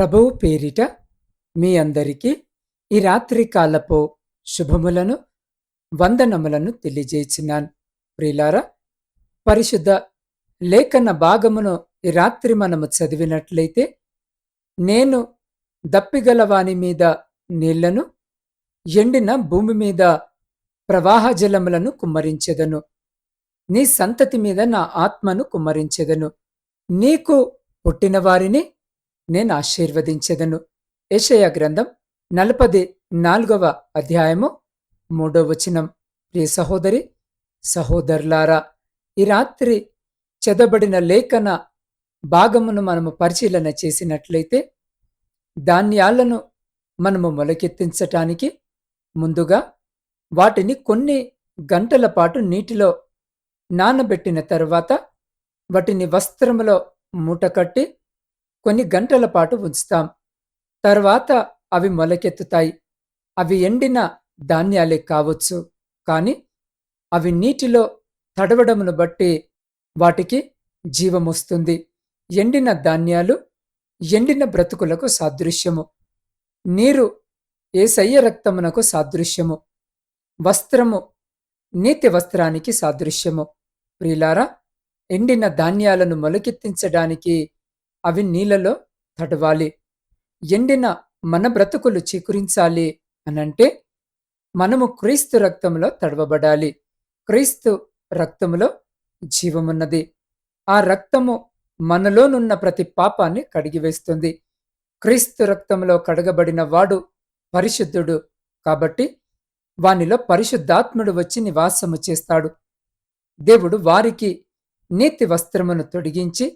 ప్రభువు పేరిట మీ అందరికీ ఈ రాత్రి కాలపు శుభములను వందనములను తెలియజేయుచున్నాను. ప్రియులారా, పరిశుద్ధ లేఖన భాగమును ఈ రాత్రి మనము చదివినట్లయితే, నేను దప్పిగల వాని మీద నీళ్లను, ఎండిన భూమి మీద ప్రవాహ జలములను కుమ్మరించెదను. నీ సంతతి మీద నా ఆత్మను కుమ్మరించెదను. నీకు పుట్టిన వారిని నేను ఆశీర్వదించెదను. యెషయా గ్రంథం 44వ అధ్యాయము 3వ వచనం. ప్రియ సహోదరి సహోదరులారా, ఈ రాత్రి చదవబడిన లేఖన భాగమును మనము పరిశీలన చేసినట్లయితే, ధాన్యాలను మనము మొలకెత్తించటానికి ముందుగా వాటిని కొన్ని గంటల పాటు నీటిలో నానబెట్టిన తరువాత వాటిని వస్త్రములో మూటకట్టి కొన్ని గంటల పాటు ఉంచుతాం. తర్వాత అవి మొలకెత్తుతాయి. అవి ఎండిన ధాన్యాలే కావచ్చు, కానీ అవి నీటిలో తడవడమును బట్టి వాటికి జీవమొస్తుంది. ఎండిన ధాన్యాలు ఎండిన బ్రతుకులకు సాదృశ్యము. నీరు యేసయ్య రక్తమునకు సాదృశ్యము. వస్త్రము నీతి వస్త్రానికి సాదృశ్యము. ప్రియులారా, ఎండిన ధాన్యాలను మొలకెత్తించడానికి అవి నీళ్ళలో తడవాలి. ఎండిన మన బ్రతుకులు చిగురించాలి అనంటే మనము క్రీస్తు రక్తంలో తడవబడాలి. క్రీస్తు రక్తములో జీవమున్నది. ఆ రక్తము మనలోనున్న ప్రతి పాపాన్ని కడిగివేస్తుంది. క్రీస్తు రక్తంలో కడగబడిన వాడు పరిశుద్ధుడు. కాబట్టి వానిలో పరిశుద్ధాత్ముడు వచ్చి నివాసము చేస్తాడు. దేవుడు వారికి నీతి వస్త్రమును తొడిగించి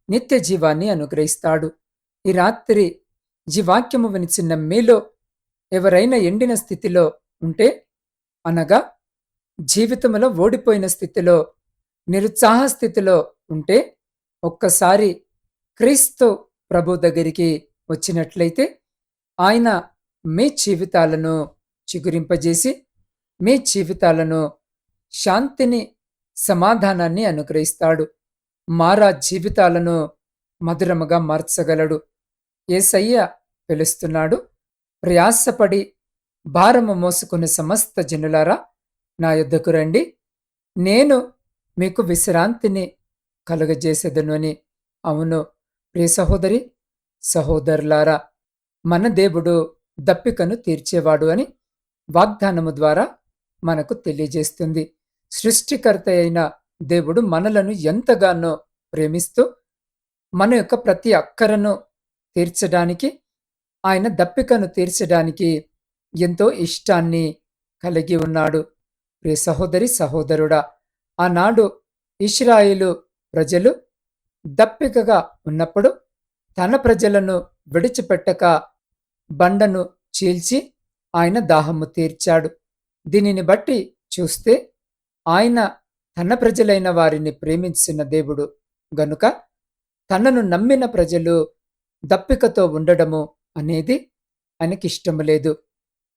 నిత్య జీవాన్ని అనుగ్రహిస్తాడు. ఈ రాత్రి ఈ వాక్యము వినిచిన్న మీలో ఎవరైనా ఎండిన స్థితిలో ఉంటే, అనగా జీవితంలో ఓడిపోయిన స్థితిలో, నిరుత్సాహ స్థితిలో ఉంటే, ఒక్కసారి క్రీస్తు ప్రభు దగ్గరికి వచ్చినట్లయితే ఆయన మీ జీవితాలను చిగురింపజేసి మీ జీవితాలను శాంతిని, సమాధానాన్ని అనుగ్రహిస్తాడు. మారా జీవితాలను మధురముగా మార్చగలడు. యేసయ్య పిలుస్తున్నాడు, ప్రయాసపడి భారము మోసుకున్న సమస్త జనులారా నా యొద్దకు రండి, నేను మీకు విశ్రాంతిని కలుగజేసేదను అని. అవును ప్రియ సహోదరి సహోదరులారా, మన దేవుడు దప్పికను తీర్చేవాడు అని వాగ్దానము ద్వారా మనకు తెలియజేస్తుంది. సృష్టికర్త అయిన దేవుడు మనలను ఎంతగానో ప్రేమిస్తూ మన యొక్క ప్రతి అక్కరను తీర్చడానికి, ఆయన దప్పికను తీర్చడానికి ఎంతో ఇష్టాన్ని కలిగి ఉన్నాడు. ప్రియ సహోదరి సహోదరుడా, ఆనాడు ఇశ్రాయేలు ప్రజలు దప్పికగా ఉన్నప్పుడు తన ప్రజలను విడిచిపెట్టక బండను చీల్చి ఆయన దాహము తీర్చాడు. దీనిని బట్టి చూస్తే ఆయన తన ప్రజలైన వారిని ప్రేమించిన దేవుడు గనుక తనను నమ్మిన ప్రజలు దప్పికతో ఉండడము అనేది ఆయనకిష్టము లేదు.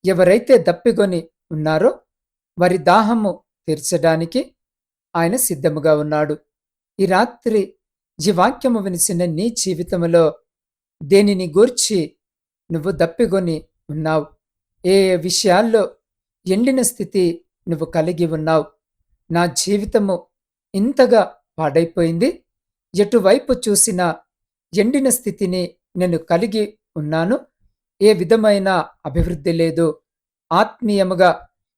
ఎవరైతే దప్పికొని ఉన్నారో వారి దాహము తీర్చడానికి ఆయన సిద్ధముగా ఉన్నాడు. ఈ రాత్రి ఈ వాక్యము వినిసిన నీ జీవితంలో దేనిని గూర్చి నువ్వు దప్పికొని ఉన్నావు? ఏ విషయాల్లో ఎండిన స్థితి నువ్వు కలిగి ఉన్నావు? నా జీవితము ఇంతగా పాడైపోయింది, ఎటువైపు చూసినా ఎండిన స్థితిని నేను కలిగి ఉన్నాను, ఏ విధమైన అభివృద్ధి లేదు, ఆత్మీయముగా,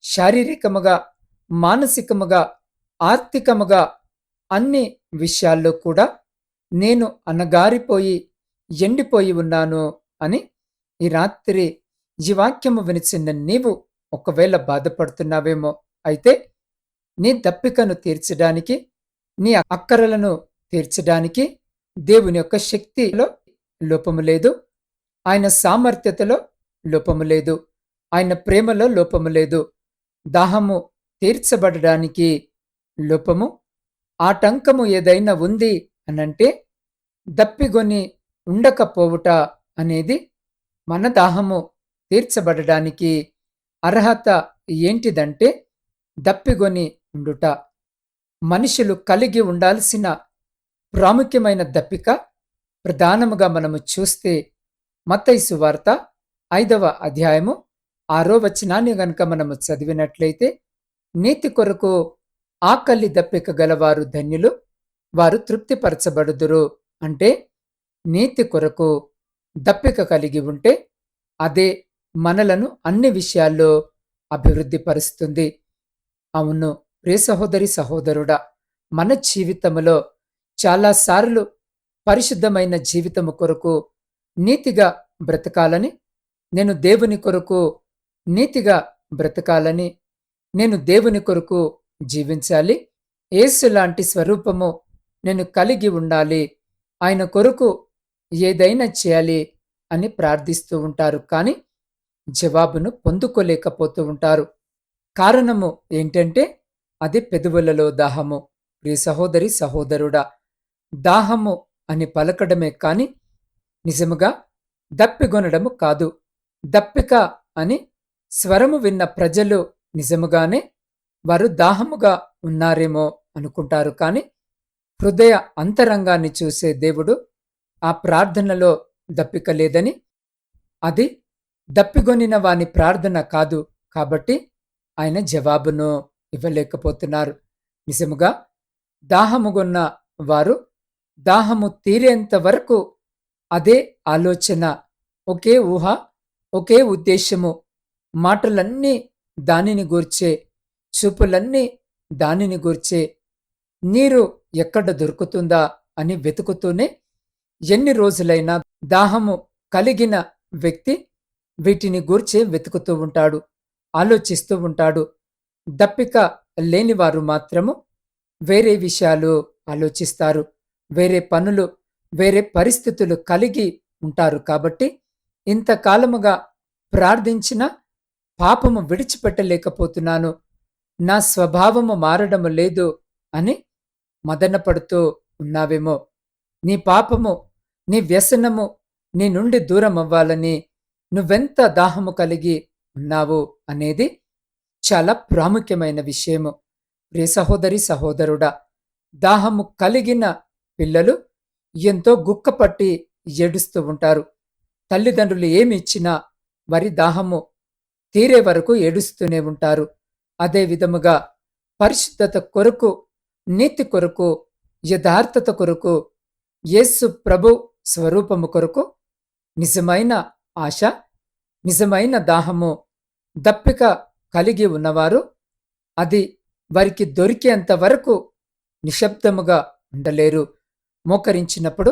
శారీరకముగా, మానసికముగా, ఆర్థికముగా అన్ని విషయాల్లో కూడా నేను అణగారిపోయి ఎండిపోయి ఉన్నాను అని ఈ రాత్రి ఈ వాక్యము వినిచిన నీవు ఒకవేళ బాధపడుతున్నావేమో, అయితే నీ దప్పికను తీర్చడానికి, నీ అక్కరలను తీర్చడానికి దేవుని యొక్క శక్తిలో లోపము లేదు, ఆయన సామర్థ్యతలో లోపము లేదు, ఆయన ప్రేమలో లోపము లేదు. దాహము తీర్చబడడానికి లోపము, ఆటంకము ఏదైనా ఉంది అనంటే దప్పిగొని ఉండకపోవుట అనేది మన దాహము తీర్చబడడానికి అర్హత ఏంటిదంటే దప్పిగొని ఉండుట. మనుషులు కలిగి ఉండాల్సిన ప్రాముఖ్యమైన దప్పిక ప్రధానముగా మనము చూస్తే మత్తయి సువార్త 5వ అధ్యాయము 6వ వచనాన్ని గనుక మనము చదివినట్లయితే, నీతి కొరకు ఆకలి దప్పిక గలవారు ధన్యులు, వారు తృప్తిపరచబడుదురు. అంటే నీతి కొరకు దప్పిక కలిగి ఉంటే అదే మనలను అన్ని విషయాల్లో అభివృద్ధి పరుస్తుంది. అవును ప్రియ సహోదరి సహోదరుడా, మన జీవితములో చాలాసార్లు పరిశుద్ధమైన జీవితము కొరకు నీతిగా బ్రతకాలని, నేను దేవుని కొరకు నీతిగా బ్రతకాలని, నేను దేవుని కొరకు జీవించాలి, యేసు లాంటి స్వరూపము నేను కలిగి ఉండాలి, ఆయన కొరకు ఏదైనా చేయాలి అని ప్రార్థిస్తూ ఉంటారు. కానీ జవాబును పొందుకోలేకపోతూ ఉంటారు. కారణము ఏంటంటే అది పెదవులలో దాహము. ప్రియ సహోదరి సహోదరుడా, దాహము అని పలకడమే కాని నిజముగా దప్పిగొనడము కాదు. దప్పిక అని స్వరము విన్న ప్రజలు నిజముగానే వారు దాహముగా ఉన్నారేమో అనుకుంటారు. కాని హృదయ అంతరంగాన్ని చూసే దేవుడు ఆ ప్రార్థనలో దప్పిక లేదని, అది దప్పిగొనిన వాని ప్రార్థన కాదు కాబట్టి ఆయన జవాబును ఇవ్వలేకపోతున్నారు. నిజముగా దాహముగొన్న వారు దాహము తీరేంత వరకు అదే ఆలోచన, ఒకే ఊహ, ఒకే ఉద్దేశము, మాటలన్నీ దానిని గూర్చే, చూపులన్నీ దానిని గూర్చే, నీరు ఎక్కడ దొరుకుతుందా అని వెతుకుతూనే ఎన్ని రోజులైనా దాహము కలిగిన వ్యక్తి వీటిని గూర్చే వెతుకుతూ ఉంటాడు, ఆలోచిస్తూ ఉంటాడు. దప్పిక లేనివారు మాత్రము వేరే విషయాలు ఆలోచిస్తారు, వేరే పనులు, వేరే పరిస్థితులు కలిగి ఉంటారు. కాబట్టి ఇంతకాలముగా ప్రార్థించిన పాపము విడిచిపెట్టలేకపోతున్నాను, నా స్వభావము మారడము లేదు అని మదనపడుతూ ఉన్నావేమో. నీ పాపము, నీ వ్యసనము నీ నుండి దూరం అవ్వాలని నువ్వెంత దాహము కలిగి ఉన్నావు అనేది చాలా ప్రాముఖ్యమైన విషయము. ప్రియ సహోదరి సహోదరుడా, దాహము కలిగిన పిల్లలు ఎంతో గుక్కపట్టి ఏడుస్తూ ఉంటారు. తల్లిదండ్రులు ఏమి ఇచ్చినా వారి దాహము తీరే వరకు ఏడుస్తూనే ఉంటారు. అదే విధముగా పరిశుద్ధత కొరకు, నీతి కొరకు, యథార్థత కొరకు, యేసు ప్రభు స్వరూపము కొరకు నిజమైన ఆశ, నిజమైన దాహము, దప్పిక కలిగి ఉన్నవారు అది వారికి దొరికేంత వరకు నిశ్శబ్దముగా ఉండలేరు. మోకరించినప్పుడు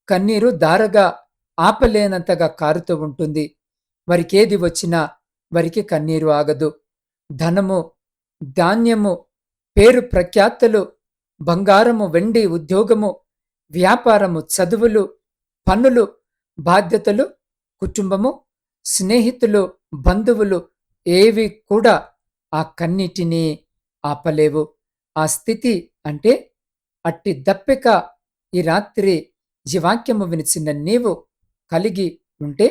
కన్నీరు దారగా ఆపలేనంతగా కారుతూ ఉంటుంది. వారికేది వచ్చినా వారికి కన్నీరు ఆగదు. ధనము, ధాన్యము, పేరు ప్రఖ్యాతలు, బంగారము, వెండి, ఉద్యోగము, వ్యాపారము, చదువులు, పన్నులు, బాధ్యతలు, కుటుంబము, స్నేహితులు, బంధువులు ఏవి కూడా ఆ కన్నీటిని ఆపలేవు. ఆ స్థితి అంటే అట్టి దప్పిక ఈ రాత్రి ఈ వాక్యము వినిచిన నీవు కలిగి ఉంటే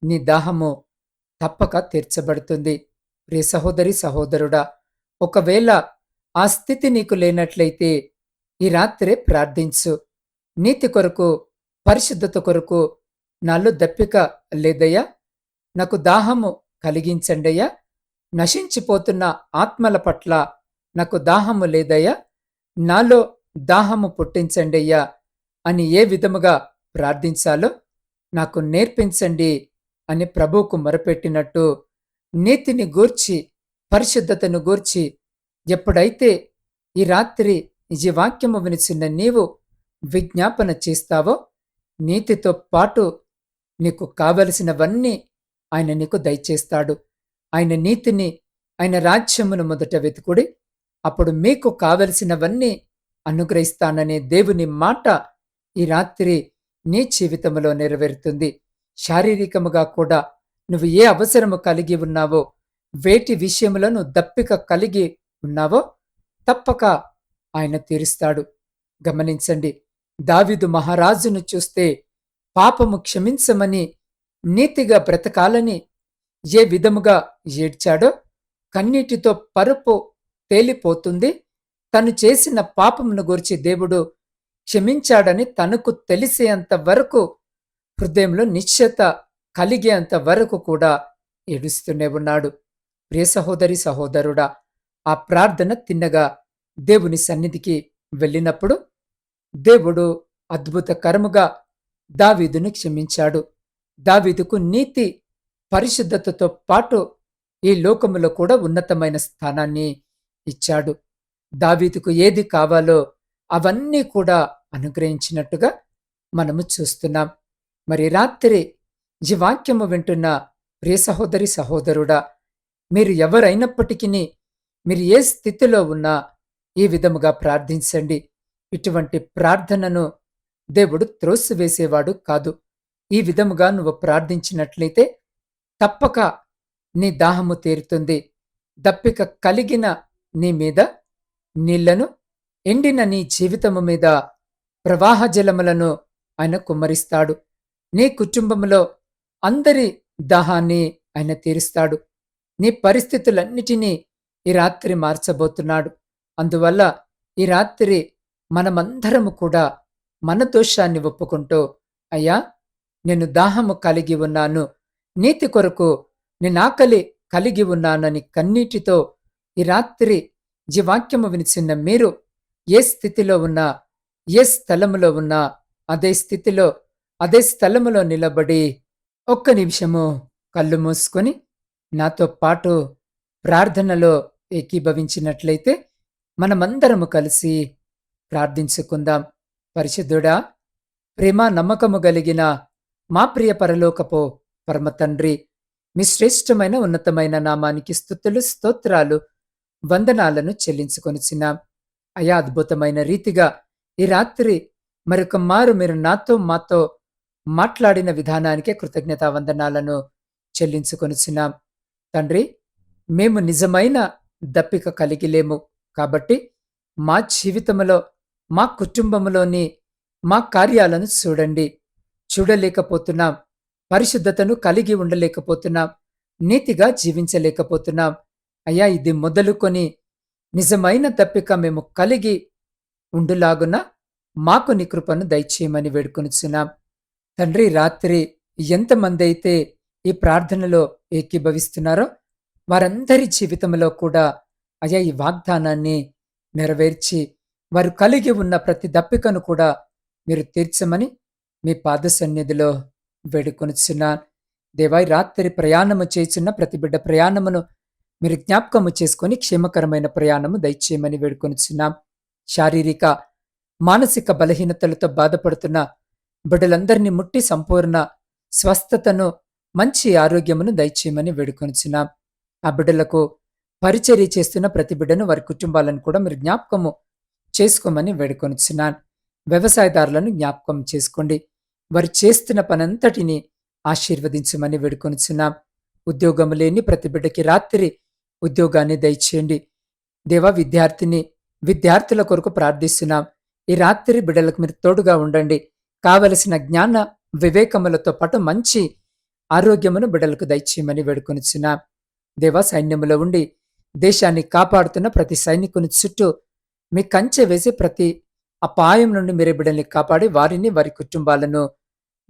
నీ దాహము తప్పక తీర్చబడుతుంది. ప్రియ సహోదరి సహోదరుడా, ఒకవేళ ఆ స్థితి నీకు లేనట్లయితే ఈ రాత్రే ప్రార్థించు. నీతి కొరకు, పరిశుద్ధత కొరకు నాలో దప్పిక లేదయ్యా, నాకు దాహము కలిగించండయ్యా, నశించిపోతున్న ఆత్మల పట్ల నాకు దాహము లేదయ్యా, నాలో దాహము పుట్టించండయ్యా అని ఏ విధముగా ప్రార్థించాలో నాకు నేర్పించండి అని ప్రభువుకు మొరపెట్టినట్టు, నీతిని గూర్చి, పరిశుద్ధతను గూర్చి ఎప్పుడైతే ఈ రాత్రి ఈ వాక్యము వినిచిన నీవు విజ్ఞాపన చేస్తావో, నీతితో పాటు నీకు కావలసినవన్నీ ఆయన నీకు దయచేస్తాడు. ఆయన నీతిని, ఆయన రాజ్యమును మొదట వెతుకుడి, అప్పుడు మీకు కావలసినవన్నీ అనుగ్రహిస్తాననే దేవుని మాట ఈ రాత్రి నీ జీవితంలో నెరవేరుతుంది. శారీరకముగా కూడా నువ్వు ఏ అవసరము కలిగి ఉన్నావో, వేటి విషయములను దప్పిక కలిగి ఉన్నావో తప్పక ఆయన తీరుస్తాడు. గమనించండి, దావీదు మహారాజును చూస్తే పాపము క్షమించమని, నీతిగా బ్రతకాలని ఏ విధముగా ఏడ్చాడో, కన్నీటితో పరుపు తేలిపోతుంది. తను చేసిన పాపమును గురించి దేవుడు క్షమించాడని తనకు తెలిసేంత వరకు హృదయంలో నిశ్చయత కలిగేంత వరకు కూడా ఏడుస్తూనే ఉన్నాడు. ప్రియ సహోదరి సహోదరుడా, ఆ ప్రార్థన తిన్నగా దేవుని సన్నిధికి వెళ్ళినప్పుడు దేవుడు అద్భుతకరముగా దావీదును క్షమించాడు. దావీదుకు నీతి, పరిశుద్ధతతో పాటు ఈ లోకములో కూడా ఉన్నతమైన స్థానాన్ని ఇచ్చాడు. దావీదుకు ఏది కావాలో అవన్నీ కూడా అనుగ్రహించినట్టుగా మనము చూస్తున్నాం. మరి రాత్రి ఈ వాక్యము వింటున్న ప్రియ సహోదరి సహోదరుడా, మీరు ఎవరైనప్పటికీ మీరు ఏ స్థితిలో ఉన్నా ఈ విధముగా ప్రార్థించండి. ఇటువంటి ప్రార్థనను దేవుడు త్రోసివేసేవాడు కాదు. ఈ విధముగా నువ్వు ప్రార్థించినట్లయితే తప్పక నీ దాహము తీరుతుంది. దప్పిక కలిగిన నీ మీద నీళ్లను, ఎండిన నీ జీవితము మీద ప్రవాహ జలములను ఆయన కుమ్మరిస్తాడు. నీ కుటుంబంలో అందరి దాహాన్ని ఆయన తీరుస్తాడు. నీ పరిస్థితులన్నిటినీ ఈ రాత్రి మార్చబోతున్నాడు. అందువల్ల ఈ రాత్రి మనమందరము కూడా మన దోషాన్ని ఒప్పుకుంటూ, అయ్యా, నేను దాహము కలిగి ఉన్నాను, నీతి కొరకు నేను ఆకలి కలిగి ఉన్నానని కన్నీటితో ఈ రాత్రి ఈ వాక్యము వినిచిన్న మీరు ఏ స్థితిలో ఉన్నా, ఏ స్థలములో ఉన్నా అదే స్థితిలో, అదే స్థలములో నిలబడి ఒక్క నిమిషము కళ్ళు మూసుకొని నాతో పాటు ప్రార్థనలో ఏకీభవించినట్లయితే మనమందరము కలిసి ప్రార్థించుకుందాం. పరిశుద్ధుడా, ప్రేమ నమ్మకము కలిగిన మా ప్రియ పరలోకపు పరమ తండ్రి, మీ శ్రేష్టమైన ఉన్నతమైన నామానికి స్తుతులు, స్తోత్రాలు, వందనాలను చెల్లించుకొనిచున్నాం. అయా, అద్భుతమైన రీతిగా ఈ రాత్రి మరొక మారు మీరు నాతో మాతో మాట్లాడిన విధానానికే కృతజ్ఞతా వందనాలను చెల్లించుకొనిచున్నాం. తండ్రి, మేము నిజమైన దప్పిక కలిగి లేము కాబట్టి మా జీవితంలో, మా కుటుంబంలోని మా కార్యాలను చూడండి. చూడలేకపోతున్నాం, పరిశుద్ధతను కలిగి ఉండలేకపోతున్నాం, నీతిగా జీవించలేకపోతున్నాం. అయ్యా, ఇది మొదలుకొని నిజమైన దప్పిక మేము కలిగి ఉండులాగున మాకు నీ కృపను దయచేయమని వేడుకొనుచున్నాం. తండ్రి, రాత్రి ఎంతమంది అయితే ఈ ప్రార్థనలో ఏకీభవిస్తున్నారో వారందరి జీవితంలో కూడా అయ్యా ఈ వాగ్దానాన్ని నెరవేర్చి వారు కలిగి ఉన్న ప్రతి దప్పికను కూడా మీరు తీర్చమని మీ పాద సన్నిధిలో వేడుకొనుచున్నాను. దేవా, రాత్రి ప్రయాణము చేస్తున్న ప్రతి బిడ్డ ప్రయాణమును మీరు జ్ఞాపకము చేసుకొని క్షేమకరమైన ప్రయాణము దయచేయమని వేడుకొనుచున్నాం. శారీరక మానసిక బలహీనతలతో బాధపడుతున్న బిడ్డలందరినీ ముట్టి సంపూర్ణ స్వస్థతను, మంచి ఆరోగ్యమును దయచేయమని వేడుకొనుచున్నాం. ఆ బిడ్డలకు పరిచర్య చేస్తున్న ప్రతి బిడ్డను, వారి కుటుంబాలను కూడా మీరు జ్ఞాపకము చేసుకోమని వేడుకొనుచున్నాను. వ్యవసాయదారులను జ్ఞాపకం చేసుకోండి. వారు చేస్తున్న పనంతటిని ఆశీర్వదించమని వేడుకొనుచున్నాం. ఉద్యోగము లేని ప్రతి బిడ్డకి రాత్రి ఉద్యోగాన్ని దయచేయండి. దేవా, విద్యార్థుల కొరకు ప్రార్థిస్తున్నాం. ఈ రాత్రి బిడ్డలకు మీరు తోడుగా ఉండండి. కావలసిన జ్ఞాన వివేకములతో పాటు మంచి ఆరోగ్యమును బిడ్డలకు దయచేయమని వేడుకొనుచున్నాం. దేవా, సైన్యములో ఉండి దేశాన్ని కాపాడుతున్న ప్రతి సైనికుని చుట్టూ మీ కంచె వేసి ప్రతి అపాయం నుండి మీరే బిడ్డల్ని కాపాడి వారిని, వారి కుటుంబాలను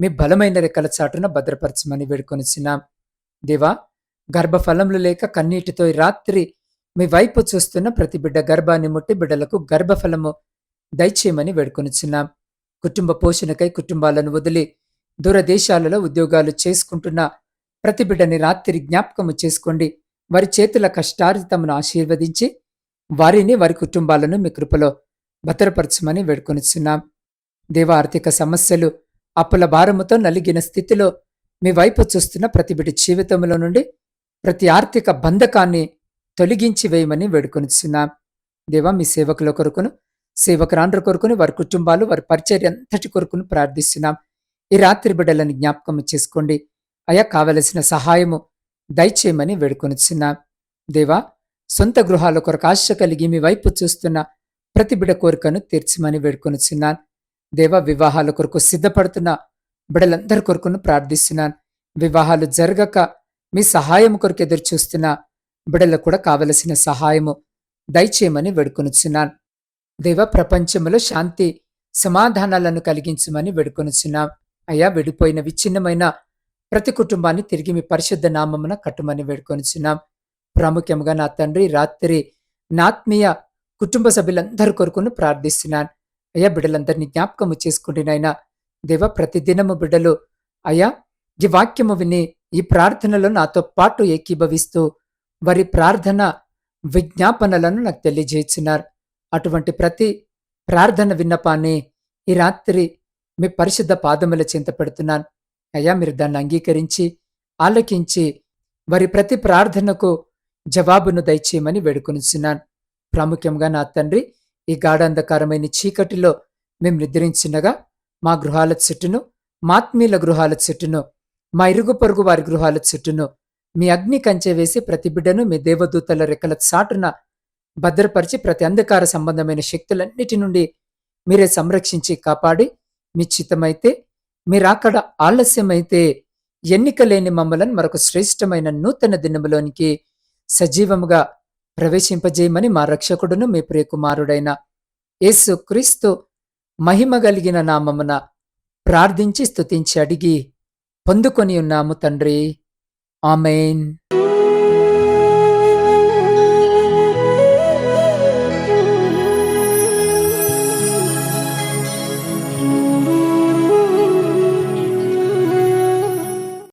మీ బలమైన రెక్కల చాటున భద్రపరచమని వేడుకొనుచున్నాం. దేవా, గర్భఫలములు లేక కన్నీటితో ఈ రాత్రి మీ వైపు చూస్తున్న ప్రతి బిడ్డ గర్భాన్ని ముట్టి బిడ్డలకు గర్భఫలము దయచేయమని వేడుకొనుచున్నాం. కుటుంబ పోషణకై కుటుంబాలను వదిలి దూరదేశాలలో ఉద్యోగాలు చేసుకుంటున్న ప్రతి బిడ్డని రాత్రి జ్ఞాపకము చేసుకోండి. వారి చేతుల కష్టార్జితమును ఆశీర్వదించి వారిని, వారి కుటుంబాలను మీ కృపలో భద్రపరచమని వేడుకొనుచున్నాం. దేవ, ఆర్థిక సమస్యలు, అప్పుల భారముతో నలిగిన స్థితిలో మీ వైపు చూస్తున్న ప్రతి బిడ్డ జీవితంలో నుండి ప్రతి ఆర్థిక బంధకాన్ని తొలగించి వేయమని వేడుకొనుచున్నాం. దేవా, మీ సేవకుల కొరకును, సేవకురాండ్ర కొరకును, వారి కుటుంబాలు, వారి పరిచర్య అంతటి కొరకును ప్రార్థిస్తున్నాం. ఈ రాత్రి బిడ్డలను జ్ఞాపకము చేసుకోండి. అయా, కావలసిన సహాయము దయచేయమని వేడుకొనుచున్నాం. దేవా, సొంత గృహాల కొరకు ఆశ కలిగి మీ వైపు చూస్తున్న ప్రతి బిడ్డ కోరికను తీర్చమని వేడుకొనుచున్నాను. దేవా, వివాహాల కొరకు సిద్ధపడుతున్న బిడ్డలందరి కొరకును ప్రార్థిస్తున్నాను. వివాహాలు జరగక మీ సహాయం కొరకు ఎదురు చూస్తున్న బిడ్డలకు కూడా కావలసిన సహాయము దయచేయమని వేడుకొనుచున్నాను. దేవ, ప్రపంచంలో శాంతి సమాధానాలను కలిగించమని వేడుకొనుచున్నాం. అయ్యా విడిపోయిన విచ్ఛిన్నమైన ప్రతి కుటుంబాన్ని తిరిగి మీ పరిశుద్ధ నామమున కట్టుమని వేడుకొనిచున్నాం. ప్రాముఖ్యంగా నా తండ్రి రాత్రి నా ఆత్మీయ కుటుంబ సభ్యులందరి కొరకును ప్రార్థిస్తున్నాను. అయ్యా బిడ్డలందరినీ జ్ఞాపకము చేసుకుంటున్నాయినా దేవ ప్రతిదినము బిడ్డలు అయ్యా ఈ వాక్యము విని ఈ ప్రార్థనలో నాతో పాటు ఏకీభవిస్తూ వారి ప్రార్థన విజ్ఞాపనలను నాకు తెలియజేస్తున్నారు. అటువంటి ప్రతి ప్రార్థన విన్నపాన్ని ఈ రాత్రి మీ పరిశుద్ధ పాదముల చింత పెడుతున్నాను. అయ్యా మీరు దాన్ని అంగీకరించి ఆలకించి వారి ప్రతి ప్రార్థనకు జవాబును దయచేయమని వేడుకొనిచున్నాను. ప్రాముఖ్యంగా నా తండ్రి ఈ గాఢాంధకారమైన చీకటిలో మేము నిద్రించినగా మా గృహాల చుట్టూను, మా ఆత్మీయుల గృహాల చుట్టూను, మా ఇరుగు పొరుగు వారి గృహాల చుట్టూను మీ అగ్ని కంచె వేసి ప్రతి బిడ్డను మీ దేవదూతల రెక్కల చాటున భద్రపరిచి ప్రతి అంధకార సంబంధమైన శక్తులన్నిటి నుండి మీరే సంరక్షించి కాపాడి మీ చిత్తమైతే మీరాకడ ఆలస్యమైతే ఎన్నిక లేని మమ్మలను మరొక శ్రేష్టమైన నూతన దినములోనికి సజీవముగా ప్రవేశింపజేయమని మా రక్షకుడును మీ ప్రియకుమారుడైన యేసు క్రీస్తు మహిమ కలిగిన నామమున ప్రార్థించి స్తుతించి అడిగి పొందుకొని ఉన్నాము తండ్రి. ఆమేన్.